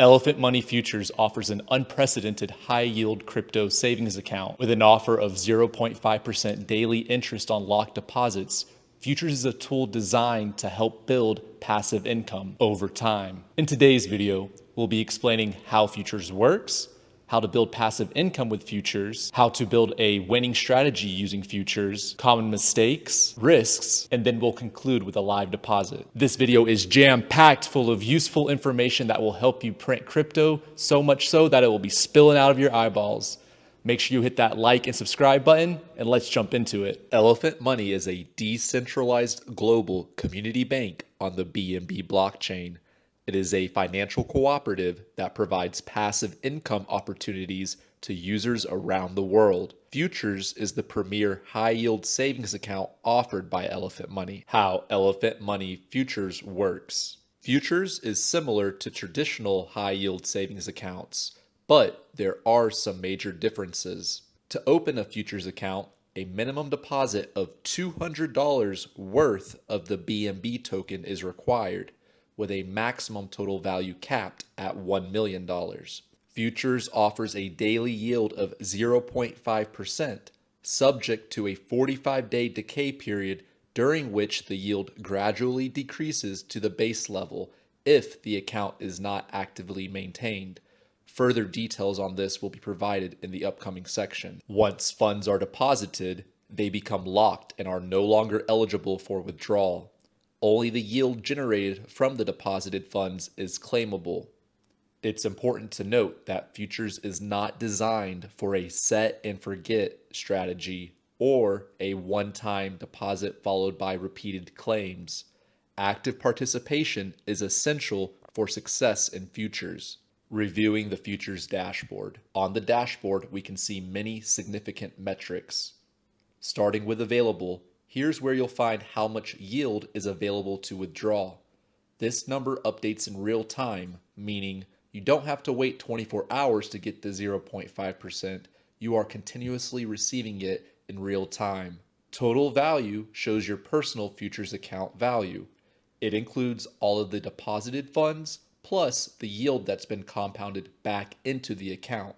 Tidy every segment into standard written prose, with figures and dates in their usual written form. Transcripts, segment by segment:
Elephant Money Futures offers an unprecedented high-yield crypto savings account with an offer of 0.5% daily interest on locked deposits. Futures is a tool designed to help build passive income over time. In today's video, we'll be explaining how Futures works, how to build passive income with futures, how to build a winning strategy using futures, common mistakes, risks, and then we'll conclude with a live deposit. This video is jam-packed full of useful information that will help you print crypto, so much so that it will be spilling out of your eyeballs. Make sure you hit that like and subscribe button, and let's jump into it. Elephant Money is a decentralized global community bank on the BNB blockchain. It is a financial cooperative that provides passive income opportunities to users around the world. Futures is the premier high-yield savings account offered by Elephant Money. How Elephant Money Futures works. Futures is similar to traditional high-yield savings accounts, but there are some major differences. To open a futures account, a minimum deposit of $200 worth of the BNB token is required, with a maximum total value capped at $1 million. Futures offers a daily yield of 0.5%, subject to a 45-day decay period during which the yield gradually decreases to the base level if the account is not actively maintained. Further details on this will be provided in the upcoming section. Once funds are deposited, they become locked and are no longer eligible for withdrawal. Only the yield generated from the deposited funds is claimable. It's important to note that futures is not designed for a set and forget strategy or a one-time deposit followed by repeated claims. Active participation is essential for success in futures. Reviewing the futures dashboard. On the dashboard, we can see many significant metrics. Starting with available, here's where you'll find how much yield is available to withdraw. This number updates in real time, meaning you don't have to wait 24 hours to get the 0.5%. You are continuously receiving it in real time. Total value shows your personal futures account value. It includes all of the deposited funds plus the yield that's been compounded back into the account.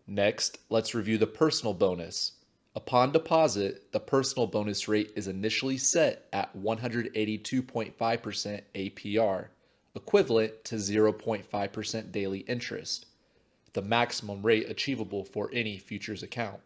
Next, let's review the personal bonus. Upon deposit, the personal bonus rate is initially set at 182.5% APR, equivalent to 0.5% daily interest, the maximum rate achievable for any futures account.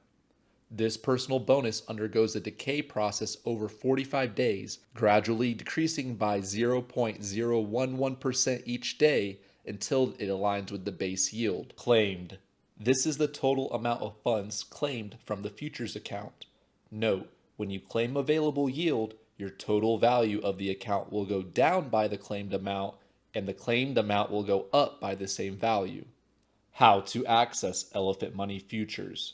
This personal bonus undergoes a decay process over 45 days, gradually decreasing by 0.011% each day until it aligns with the base yield. Claimed. This is the total amount of funds claimed from the futures account. Note, when you claim available yield, your total value of the account will go down by the claimed amount, and the claimed amount will go up by the same value. How to access Elephant Money Futures.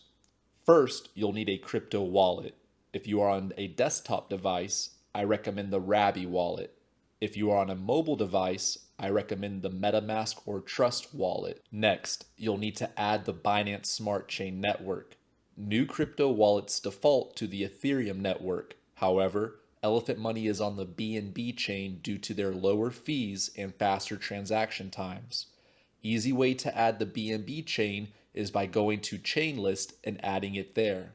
First, you'll need a crypto wallet. If you are on a desktop device, I recommend the Rabby wallet. If you are on a mobile device, I recommend the MetaMask or Trust wallet. Next, you'll need to add the Binance Smart Chain network. New crypto wallets default to the Ethereum network. However, Elephant Money is on the BNB chain due to their lower fees and faster transaction times. Easy way to add the BNB chain is by going to Chainlist and adding it there.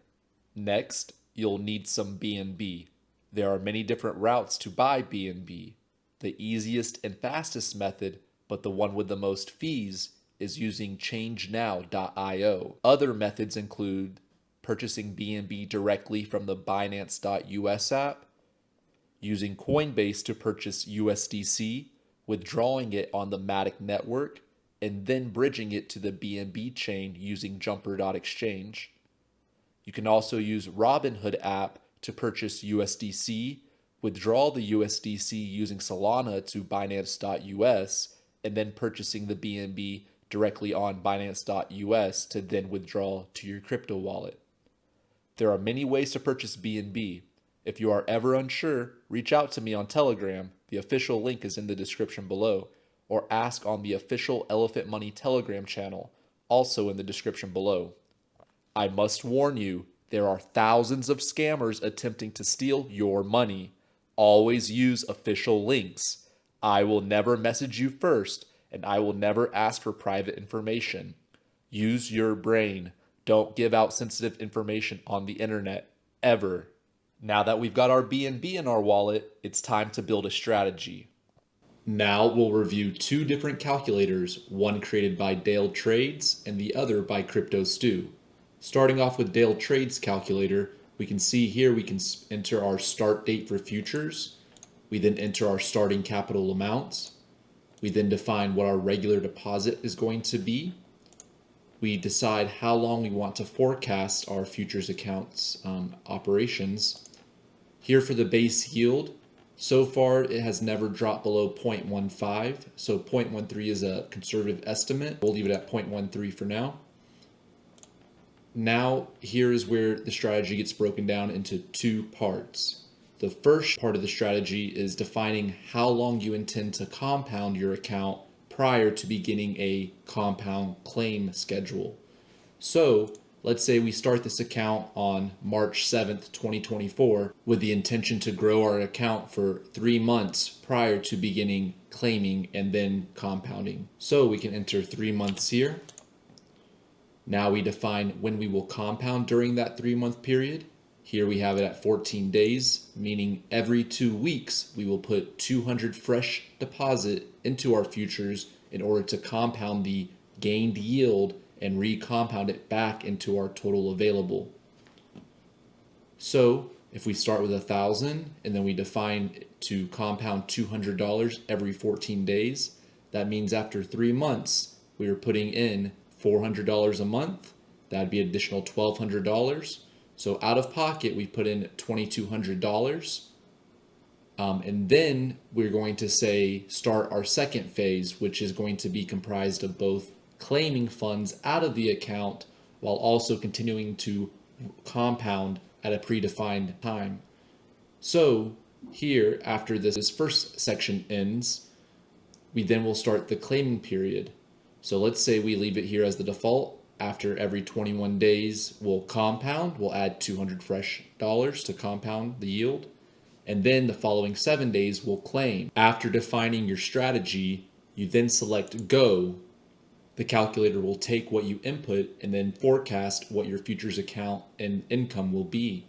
Next, you'll need some BNB. There are many different routes to buy BNB. The easiest and fastest method, but the one with the most fees, is using changenow.io. Other methods include purchasing BNB directly from the Binance.us app, using Coinbase to purchase USDC, withdrawing it on the Matic network, and then bridging it to the BNB chain using Jumper.exchange. You can also use Robinhood app to purchase USDC, withdraw the USDC using Solana to Binance.us, and then purchasing the BNB directly on Binance.us to then withdraw to your crypto wallet. There are many ways to purchase BNB. If you are ever unsure, reach out to me on Telegram. The official link is in the description below, or ask on the official Elephant Money Telegram channel, also in the description below. I must warn you, there are thousands of scammers attempting to steal your money. Always use official links. I will never message you first, and I will never ask for private information. Use your brain. Don't give out sensitive information on the internet, ever. Now that we've got our BNB in our wallet, it's time to build a strategy. Now we'll review two different calculators, one created by Dale Trades and the other by Crypto Stew. Starting off with Dale Trades calculator, we can see here we can enter our start date for futures. We then enter our starting capital amounts. We then define what our regular deposit is going to be. We decide how long we want to forecast our futures accounts operations. Here for the base yield, so far it has never dropped below 0.15, so 0.13 is a conservative estimate. We'll leave it at 0.13 for now. Now here is where the strategy gets broken down into two parts. The first part of the strategy is defining how long you intend to compound your account prior to beginning a compound claim schedule. So let's say we start this account on March 7th, 2024, with the intention to grow our account for 3 months prior to beginning claiming and then compounding. So we can enter 3 months here. Now we define when we will compound during that 3-month period. Here we have it at 14 days, meaning every 2 weeks we will put 200 fresh deposit into our futures in order to compound the gained yield and recompound it back into our total available. So if we start with 1,000 and then we define to compound $200 every 14 days, that means after 3 months we are putting in $400 a month. That'd be an additional $1,200. So out of pocket, we put in $2,200. And then we're going to say start our second phase, which is going to be comprised of both claiming funds out of the account while also continuing to compound at a predefined time. So here, after this first section ends, we then will start the claiming period. So let's say we leave it here as the default. After every 21 days, we'll compound. We'll add 200 fresh dollars to compound the yield. And then the following 7 days, we'll claim. After defining your strategy, you then select Go. The calculator will take what you input and then forecast what your futures account and income will be.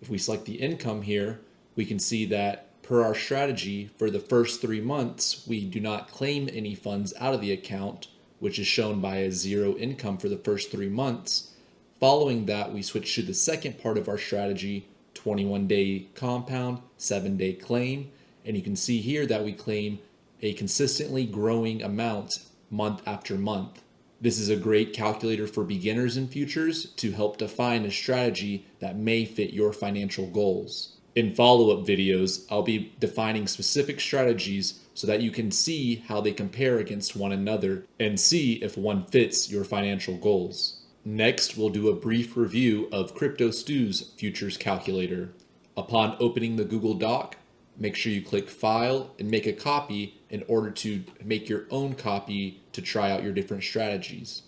If we select the income here, we can see that per our strategy, for the first 3 months, we do not claim any funds out of the account, which is shown by a 0 income for the first 3 months. Following that, we switch to the second part of our strategy, 21-day compound, 7-day claim. And you can see here that we claim a consistently growing amount month after month. This is a great calculator for beginners in futures to help define a strategy that may fit your financial goals. In follow-up videos, I'll be defining specific strategies so that you can see how they compare against one another and see if one fits your financial goals. Next, we'll do a brief review of Crypto Stew's futures calculator. Upon opening the Google Doc, make sure you click File and make a copy in order to make your own copy to try out your different strategies.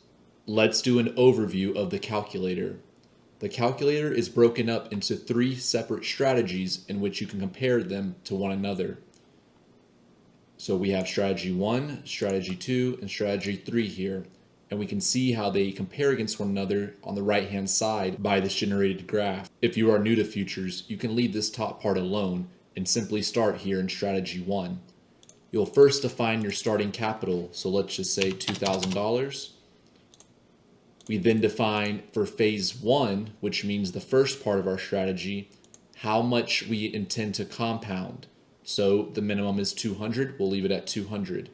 Let's do an overview of the calculator. The calculator is broken up into 3 separate strategies in which you can compare them to one another. So we have strategy 1, strategy 2, and strategy 3 here. And we can see how they compare against one another on the right-hand side by this generated graph. If you are new to futures, you can leave this top part alone and simply start here in strategy 1. You'll first define your starting capital. So let's just say $2,000. We then define for phase 1, which means the first part of our strategy, how much we intend to compound. So the minimum is 200, we'll leave it at 200.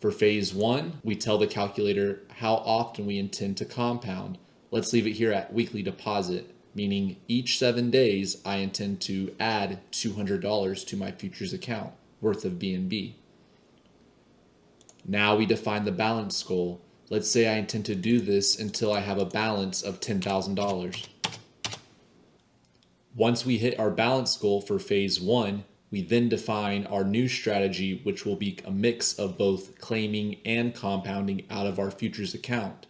For phase 1, we tell the calculator how often we intend to compound. Let's leave it here at weekly deposit, meaning each 7 days I intend to add $200 to my futures account worth of BNB. Now we define the balance goal. Let's say I intend to do this until I have a balance of $10,000. Once we hit our balance goal for phase 1, we then define our new strategy, which will be a mix of both claiming and compounding out of our futures account.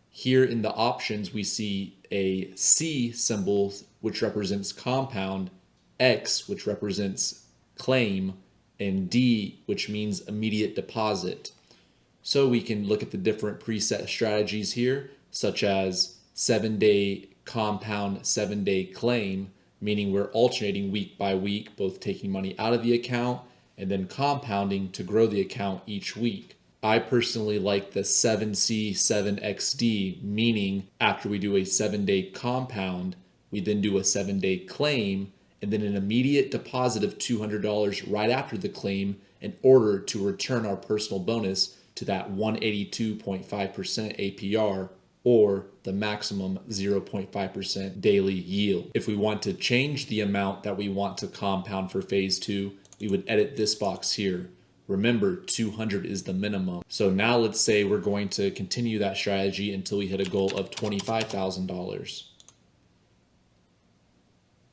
Here in the options, we see a C symbol, which represents compound, X, which represents claim, and D, which means immediate deposit. So we can look at the different preset strategies here, such as 7-day compound, 7-day claim, meaning we're alternating week by week, both taking money out of the account and then compounding to grow the account each week. I personally like the 7C, 7XD, meaning after we do a 7-day compound, we then do a 7-day claim and then an immediate deposit of $200 right after the claim in order to return our personal bonus to that 182.5% APR or the maximum 0.5% daily yield. If we want to change the amount that we want to compound for phase 2, we would edit this box here. Remember, 200 is the minimum. So now let's say we're going to continue that strategy until we hit a goal of $25,000.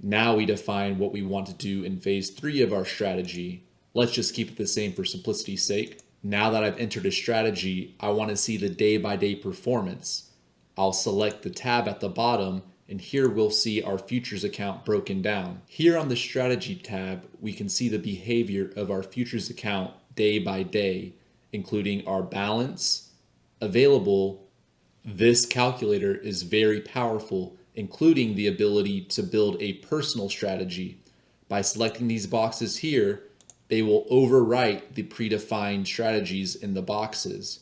Now we define what we want to do in phase 3 of our strategy. Let's just keep it the same for simplicity's sake. Now that I've entered a strategy, I want to see the day-by-day performance. I'll select the tab at the bottom, and here we'll see our futures account broken down. Here on the strategy tab, we can see the behavior of our futures account day by day, including our balance, available. This calculator is very powerful, including the ability to build a personal strategy. By selecting these boxes here, they will overwrite the predefined strategies in the boxes.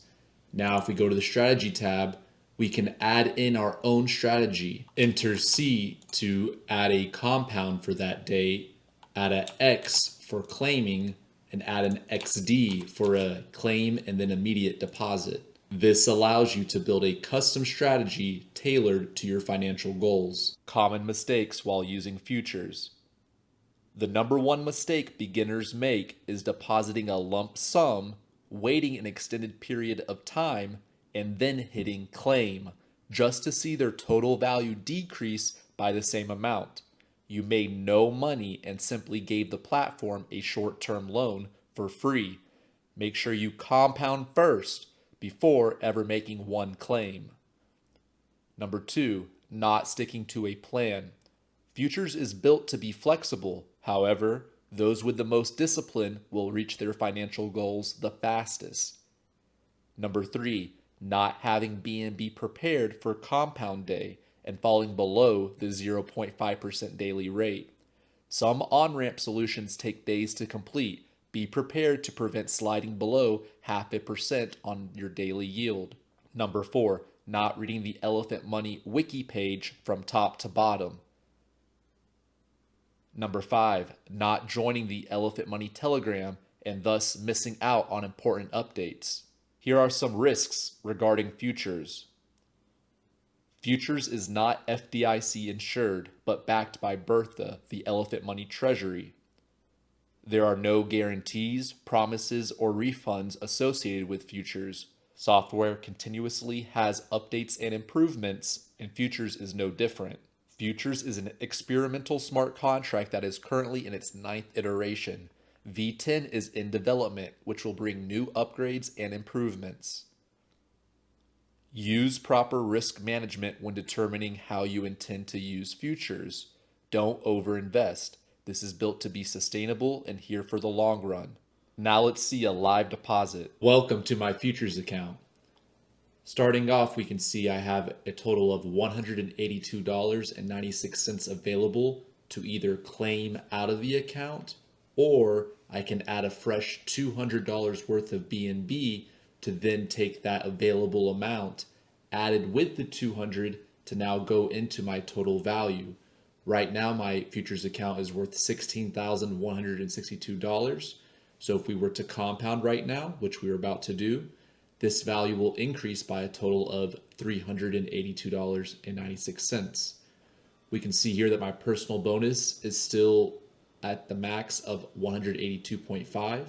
Now, if we go to the strategy tab, we can add in our own strategy. Enter C to add a compound for that day, add an X for claiming, and add an XD for a claim and then immediate deposit. This allows you to build a custom strategy tailored to your financial goals. Common mistakes while using futures. The number one mistake beginners make is depositing a lump sum, waiting an extended period of time, and then hitting claim, just to see their total value decrease by the same amount. You made no money and simply gave the platform a short-term loan for free. Make sure you compound first before ever making one claim. Number 2, not sticking to a plan. Futures is built to be flexible. However, those with the most discipline will reach their financial goals the fastest. Number 3, not having BNB prepared for compound day and falling below the 0.5% daily rate. Some on-ramp solutions take days to complete. Be prepared to prevent sliding below 0.5% on your daily yield. Number 4, not reading the Elephant Money wiki page from top to bottom. Number 5, not joining the Elephant Money Telegram and thus missing out on important updates. Here are some risks regarding futures. Futures is not FDIC insured, but backed by Bertha, the Elephant Money Treasury. There are no guarantees, promises, or refunds associated with futures. Software continuously has updates and improvements, and futures is no different. Futures is an experimental smart contract that is currently in its 9th iteration. V10 is in development, which will bring new upgrades and improvements. Use proper risk management when determining how you intend to use futures. Don't overinvest. This is built to be sustainable and here for the long run. Now let's see a live deposit. Welcome to my futures account. Starting off, we can see I have a total of $182.96 available to either claim out of the account, or I can add a fresh $200 worth of BNB to then take that available amount added with the 200 to now go into my total value. Right now, my futures account is worth $16,162. So if we were to compound right now, which we're about to do, this value will increase by a total of $382.96. We can see here that my personal bonus is still at the max of 182.5.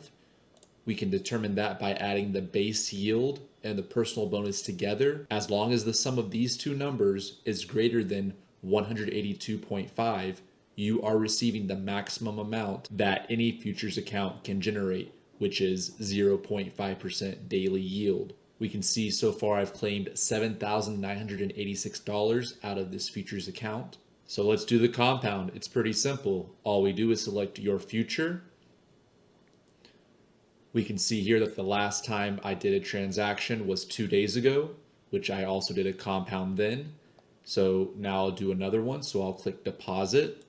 We can determine that by adding the base yield and the personal bonus together. As long as the sum of these two numbers is greater than 182.5, you are receiving the maximum amount that any futures account can generate, which is 0.5% daily yield. We can see so far I've claimed $7,986 out of this futures account. So let's do the compound. It's pretty simple. All we do is select your future. We can see here that the last time I did a transaction was 2 days ago, which I also did a compound then. So now I'll do another one. So I'll click deposit.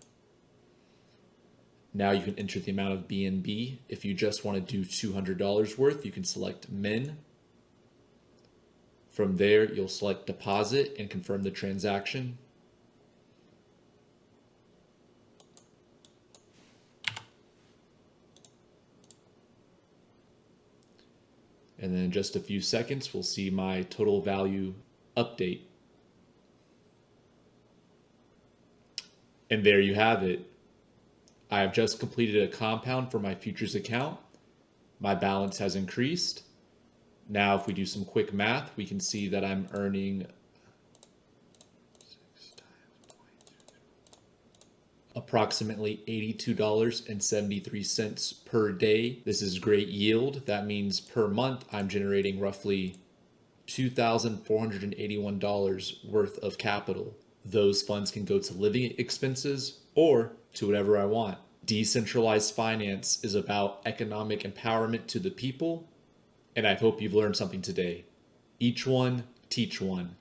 Now you can enter the amount of BNB. If you just want to do $200 worth, you can select min. From there, you'll select deposit and confirm the transaction. And then in just a few seconds, we'll see my total value update. And there you have it. I have just completed a compound for my futures account. My balance has increased. Now, if we do some quick math, we can see that I'm earning approximately $82.73 per day. This is great yield. That means per month, I'm generating roughly $2,481 worth of capital. Those funds can go to living expenses or to whatever I want. Decentralized finance is about economic empowerment to the people, and I hope you've learned something today. Each one, teach one.